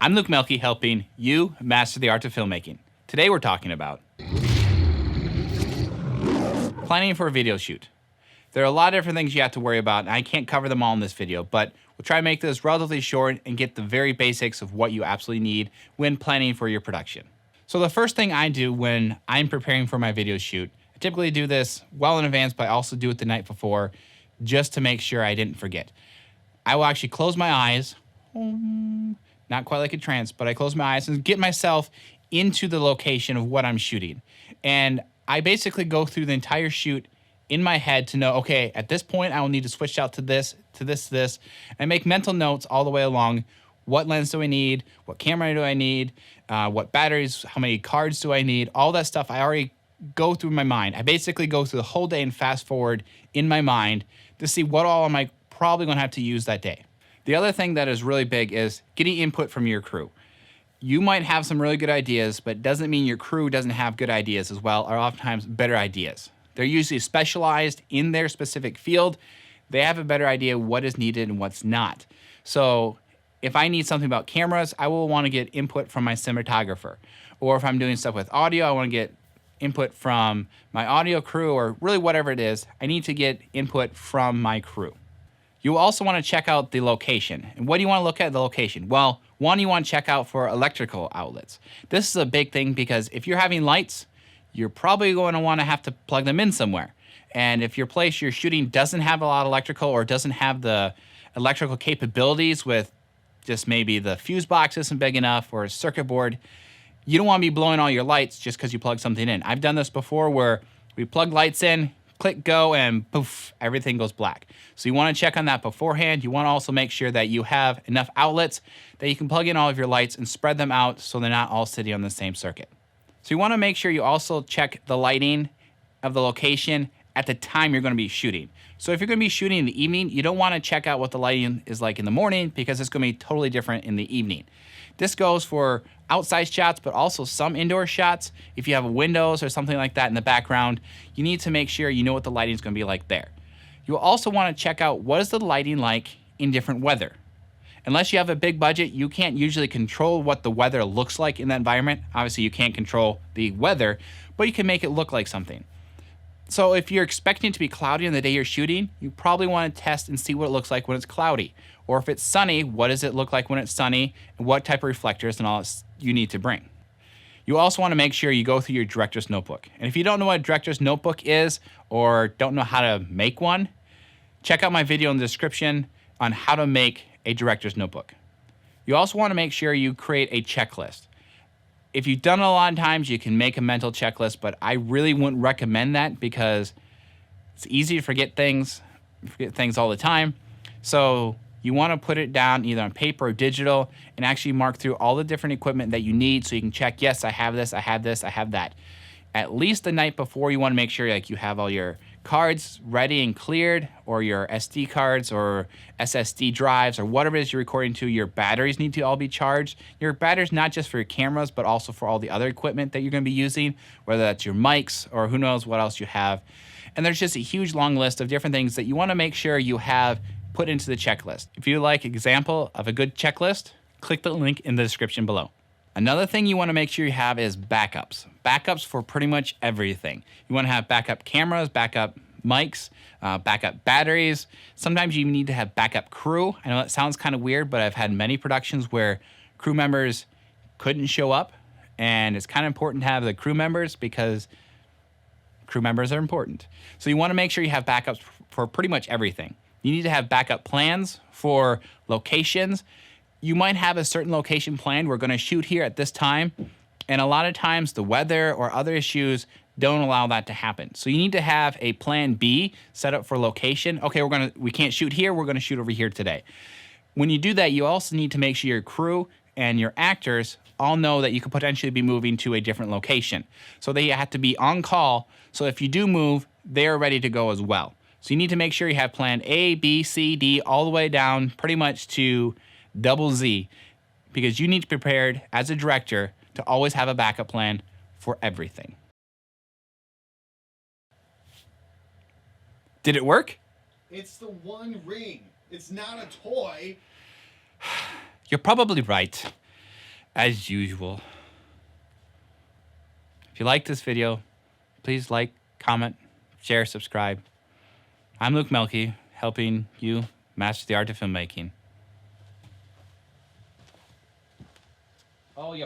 I'm Luke Melke, helping you master the art of filmmaking. Today we're talking about planning for a video shoot. There are a lot of different things you have to worry about, and I can't cover them all in this video, but we'll try to make this relatively short and get the very basics of what you absolutely need when planning for your production. So the first thing I do when I'm preparing for my video shoot, I typically do this well in advance, but I also do it the night before just to make sure I didn't forget. I will actually close my eyes, not quite like a trance, but I close my eyes and get myself into the location of what I'm shooting. And I basically go through the entire shoot in my head to know, okay, at this point I will need to switch out to this, to this, to this, and make mental notes all the way along. What lens do I need? What camera do I need? What batteries? How many cards do I need? All that stuff I already go through my mind. I basically go through the whole day and fast forward in my mind to see what all am I probably going to have to use that day. The other thing that is really big is getting input from your crew. You might have some really good ideas, but it doesn't mean your crew doesn't have good ideas as well, or oftentimes better ideas. They're usually specialized in their specific field. They have a better idea what is needed and what's not. So if I need something about cameras, I will want to get input from my cinematographer. Or if I'm doing stuff with audio, I want to get input from my audio crew, or really whatever it is, I need to get input from my crew. You also want to check out the location. And what do you want to look at the location? Well, one, you want to check out for electrical outlets. This is a big thing because if you're having lights, you're probably going to want to have to plug them in somewhere. And if your place you're shooting doesn't have a lot of electrical or doesn't have the electrical capabilities with just maybe the fuse box isn't big enough or a circuit board, you don't want to be blowing all your lights just because you plug something in. I've done this before where we plug lights in, click go, and poof, everything goes black. So you want to check on that beforehand. You want to also make sure that you have enough outlets that you can plug in all of your lights and spread them out so they're not all sitting on the same circuit. So you want to make sure you also check the lighting of the location at the time you're going to be shooting. So if you're going to be shooting in the evening, you don't want to check out what the lighting is like in the morning because it's going to be totally different in the evening. This goes for outside shots, but also some indoor shots. If you have windows or something like that in the background, you need to make sure you know what the lighting is going to be like there. You'll also want to check out what is the lighting like in different weather. Unless you have a big budget, you can't usually control what the weather looks like in that environment. Obviously, you can't control the weather, but you can make it look like something. So if you're expecting it to be cloudy on the day you're shooting, you probably want to test and see what it looks like when it's cloudy. Or if it's sunny, what does it look like when it's sunny, and what type of reflectors and all you need to bring. You also want to make sure you go through your director's notebook. And if you don't know what a director's notebook is or don't know how to make one, check out my video in the description on how to make a director's notebook. You also want to make sure you create a checklist. If you've done it a lot of times, you can make a mental checklist, but I really wouldn't recommend that because it's easy to forget things all the time. So you want to put it down either on paper or digital and actually mark through all the different equipment that you need so you can check, yes, I have this, I have this, I have that. At least the night before, you want to make sure like you have all your cards ready and cleared, or your SD cards or SSD drives or whatever it is you're recording to. Your batteries need to all be charged. Your batteries not just for your cameras, but also for all the other equipment that you're going to be using, whether that's your mics or who knows what else you have. And there's just a huge long list of different things that you want to make sure you have put into the checklist. If you like an example of a good checklist, click the link in the description below. Another thing you want to make sure you have is backups. Backups for pretty much everything. You want to have backup cameras, backup mics, backup batteries. Sometimes you need to have backup crew. I know that sounds kind of weird, but I've had many productions where crew members couldn't show up, and it's kind of important to have the crew members because crew members are important. So you want to make sure you have backups for pretty much everything. You need to have backup plans for locations. You might have a certain location planned. We're going to shoot here at this time. And a lot of times the weather or other issues don't allow that to happen. So you need to have a plan B set up for location. Okay, we can't shoot here. We're going to shoot over here today. When you do that, you also need to make sure your crew and your actors all know that you could potentially be moving to a different location. So they have to be on call. So if you do move, they're ready to go as well. So you need to make sure you have plan A, B, C, D, all the way down pretty much to double Z, because you need to be prepared as a director to always have a backup plan for everything. Did it work? It's the One Ring. It's not a toy. You're probably right. as usual. If you like this video, please like, comment, share, subscribe. I'm Luke Melke, helping you master the art of filmmaking. Oh, yeah.